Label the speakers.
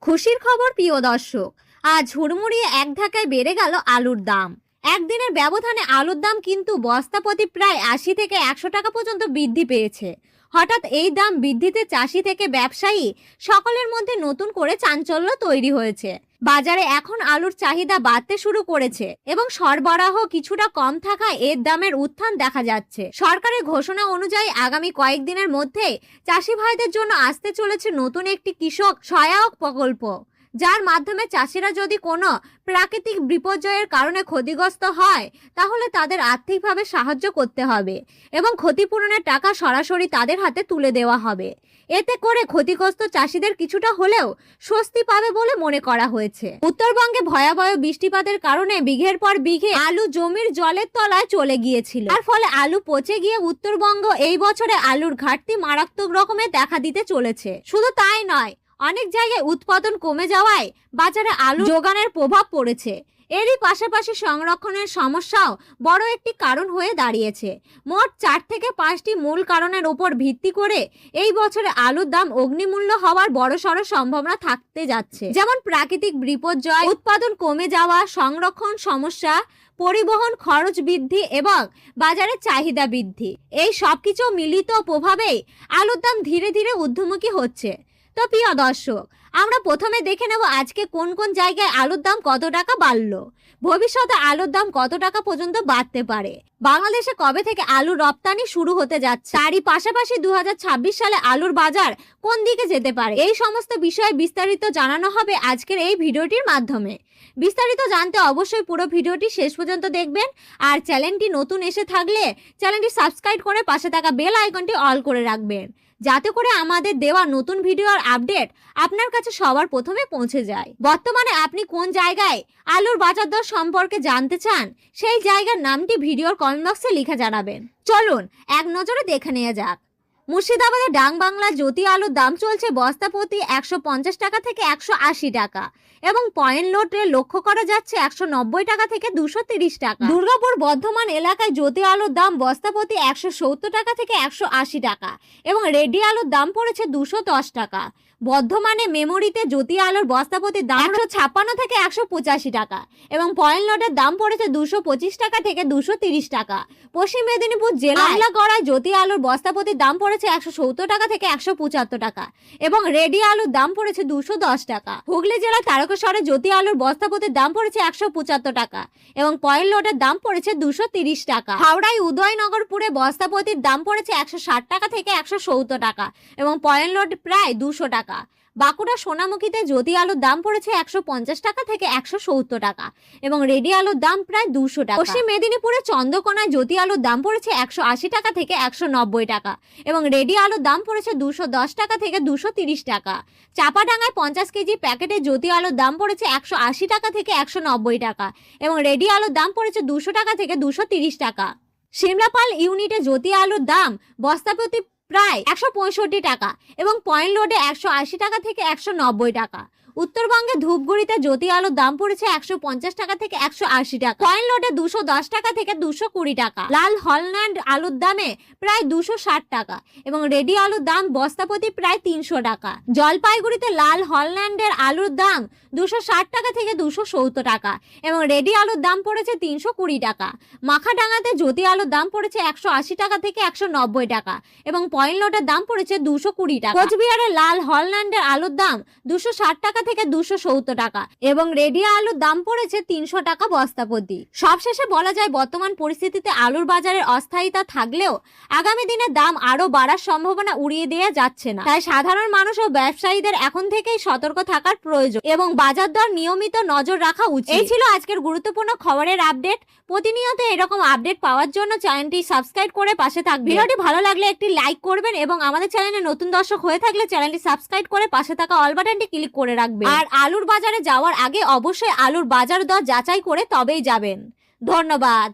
Speaker 1: খুশির খবর প্রিয় দর্শক, আজ হুড়মুড়িয়ে এক ধাক্কায় বেড়ে গেল আলুর দাম। একদিনের ব্যবধানে আলুর দাম কিন্তু বস্তাপ্রতি প্রায় ৮০ থেকে ১০০ টাকা পর্যন্ত বৃদ্ধি পেয়েছে। হঠাৎ এই দাম বৃদ্ধিতে চাষি থেকে ব্যবসায়ী সকলের মধ্যে নতুন করে চাঞ্চল্য তৈরি হয়েছে। বাজারে এখন আলুর চাহিদা বাড়তে শুরু করেছে এবং সরবরাহ কিছুটা কম থাকায় এর দামের উত্থান দেখা যাচ্ছে। সরকারের ঘোষণা অনুযায়ী আগামী কয়েকদিনের মধ্যে চাষি ভাইদের জন্য আসতে চলেছে নতুন একটি কৃষক সহায়ক প্রকল্প, যার মাধ্যমে চাষিরা যদি কোনো প্রাকৃতিক বিপর্যয়ের কারণে ক্ষতিগ্রস্ত হয় তাহলে তাদের আর্থিকভাবে সাহায্য করতে হবে এবং ক্ষতিপূরণের টাকা সরাসরি তাদের হাতে তুলে দেওয়া হবে। এতে করে ক্ষতিগ্রস্ত চাষিদের কিছুটা হলেও স্বস্তি পাবে বলে মনে করা হয়েছে। উত্তরবঙ্গে ভয়াবহ বৃষ্টিপাতের কারণে বিঘের পর বিঘে আলু জমির জলের তলায় চলে গিয়েছিল, তার ফলে আলু পচে গিয়ে উত্তরবঙ্গ এই বছরে আলুর ঘাটতি মারাত্মক রকমের দেখা দিতে চলেছে। শুধু তাই নয়, অনেক জায়গায় উৎপাদন কমে যাওয়ায় বাজারে আলু যোগানের প্রভাব পড়েছে। এরই পাশাপাশি সংরক্ষণের সমস্যাও বড় একটি কারণ হয়ে দাঁড়িয়েছে। মোট ৪ থেকে ৫টি মূল কারণের উপর ভিত্তি করে এই বছরে আলুর দাম অগ্নিমূল্য হওয়ার বড়সড় সম্ভাবনা থাকতে যাচ্ছে, যেমন প্রাকৃতিক বিপর্যয়, উৎপাদন কমে যাওয়া, সংরক্ষণ সমস্যা, পরিবহন খরচ বৃদ্ধি এবং বাজারের চাহিদা বৃদ্ধি। এই সবকিছু মিলিত প্রভাবেই আলুর দাম ধীরে ধীরে ঊর্ধ্বমুখী হচ্ছে। তো প্রিয় দর্শক, আমরা প্রথমে দেখে নেব আজকে কোন কোন জায়গায় আলুর দাম কত টাকা বাড়লো, ভবিষ্যতে আলুর দাম কত টাকা পর্যন্ত বাড়তে পারে, বাংলাদেশে কবে থেকে আলুর রপ্তানি শুরু হতে যাচ্ছে, তারই পাশাপাশি ২০২৬ সালে আলুর বাজার কোন দিকে যেতে পারে, এই সমস্ত বিষয়ে বিস্তারিত জানানো হবে আজকের এই ভিডিওটির মাধ্যমে। বিস্তারিত জানতে অবশ্যই পুরো ভিডিওটি শেষ পর্যন্ত দেখবেন। আর চ্যানেলটি নতুন এসে থাকলে চ্যানেলটি সাবস্ক্রাইব করে পাশে থাকা বেল আইকনটি অল করে রাখবেন, যাতে করে আমাদের দেওয়া নতুন ভিডিওর আপডেট আপনার কাছে সবার প্রথমে পৌঁছে যায়। বর্তমানে আপনি কোন জায়গায় আলুর বাজার দর সম্পর্কে জানতে চান, সেই জায়গার নামটি ভিডিওর কমেন্ট বক্সে লিখে জানাবেন। চলুন এক নজরে দেখে নেওয়া যাক। মুর্শিদাবাদের ডাংবাংলা জ্যোতি আলুর দাম চলছে বস্তা প্রতি ১৫০ টাকা থেকে ১৮০ টাকা এবং পয়েন্ট লোডে লক্ষ্য করা যাচ্ছে ১৯০ টাকা থেকে ২৩০ টাকা। দুর্গাপুর বর্ধমান এলাকায় জ্যোতি আলুর দাম বস্তা প্রতি ১৭০ টাকা থেকে ১৮০ টাকা এবং রেডি আলুর দাম পড়েছে ২১০ টাকা। বর্ধমানে মেমোরিতে জ্যোতি আলুর বস্তা প্রতি দাম ১৫৬ থেকে ১৮৫ টাকা এবং পয়েন্ট লোডের দাম পড়েছে ২২৫ টাকা থেকে ২৩০ টাকা। পশ্চিম মেদিনীপুর জেলায় আমলাগড়ায় জ্যোতি আলুর বস্তা প্রতি দাম পড়েছে ১৭০ টাকা থেকে ১৭৫ টাকা এবং রেডি আলুর দাম পড়েছে ২১০ টাকা। হুগলি জেলার তারকেশ্বরে জ্যোতি আলুর বস্তা প্রতি দাম পড়েছে ১৭৫ টাকা এবং পয়েন্ট লোডের দাম পড়েছে ২৩০ টাকা। হাওড়ায় উদয়নগরপুরে বস্তা প্রতির দাম পড়েছে ১৬০ টাকা থেকে ১৭০ টাকা এবং পয়েন্ট লোড প্রায় ২০০ টাকা। বাঁকুড়া সোনামুখীতে জ্যোতি আলুর দাম পড়েছে ১৫০ টাকা থেকে ১৭০ টাকা এবং রেডি আলুর দাম প্রায় ২০০ টাকা। পশ্চিম মেদিনীপুরে চন্দ্রকোনায় জ্যোতি আলুর দাম পড়েছে ১৮০ টাকা থেকে ১৯০ টাকা এবং রেডি আলুর দাম পড়েছে ২১০ টাকা থেকে ২৩০ টাকা। চাপাডাঙ্গায় ৫০ কেজি প্যাকেটে জ্যোতি আলুর দাম পড়েছে ১৮০ টাকা থেকে ১৯০ টাকা এবং রেডি আলুর দাম পড়েছে ২০০ টাকা থেকে ২৩০ টাকা। সিমলাপাল ইউনিটে জ্যোতি আলুর দাম বস্তা প্রতি প্রায় ১৬৫ টাকা এবং পয়েন্ট লোডে ১৮০ টাকা থেকে ১৯০ টাকা। উত্তরবঙ্গে ধূপগুড়িতে জ্যোতি আলুর দাম পড়েছে ১৫০ টাকা থেকে ১৮০ টাকা, পয়েন্ট লোডে ২১০ টাকা থেকে ২২০ টাকা। লাল হলল্যান্ড আলুর দামে প্রায় ২৬০ টাকা এবং রেডি আলুর দাম বস্তা প্রতি প্রায় ৩০০ টাকা। জলপাইগুড়িতে লাল হলল্যান্ডের আলুর দাম ২৬০ টাকা থেকে ২৭০ টাকা এবং রেডি আলুর দাম পড়েছে ৩২০ টাকা। মাখাডাঙ্গাতে জ্যোতি আলুর দাম পড়েছে ১৮০ টাকা থেকে ১৯০ টাকা এবং পয়েন্ট লোডের দাম পড়েছে ২২০ টাকা। কোচবিহারে লাল হলল্যান্ডের আলুর দাম ২৬০ টাকা থেকে ২৭০ টাকা এবং রেডি আলুর দাম পড়েছে ৩০০ টাকা বস্তা প্রতি। সবশেষে বলা যায়, বর্তমান পরিস্থিতিতে আলুর বাজারের অস্থায়িতা থাকলেও আগামী দিনে দাম আরো বাড়ার সম্ভাবনা উড়িয়ে দেওয়া যাচ্ছে না। তাই সাধারণ মানুষ ও ব্যবসায়ীদের এখন থেকেই সতর্ক থাকার প্রয়োজন এবং বাজার দর নিয়মিত নজর রাখা উচিত। এই ছিল আজকের গুরুত্বপূর্ণ খবরের আপডেট। প্রতিনিয়ত এরকম আপডেট পাওয়ার জন্য চ্যানেলটি সাবস্ক্রাইব করে পাশে থাকবেন। ভিডিওটি ভালো লাগলে একটি লাইক করবেন এবং আমাদের চ্যানেলে নতুন দর্শক হয়ে থাকলে চ্যানেলটি সাবস্ক্রাইব করে পাশে থাকা অল বাটনটি ক্লিক করে রাখবেন। আর আলুর বাজারে যাওয়ার আগে অবশ্যই আলুর বাজার দর যাচাই করে তবেই যাবেন। ধন্যবাদ।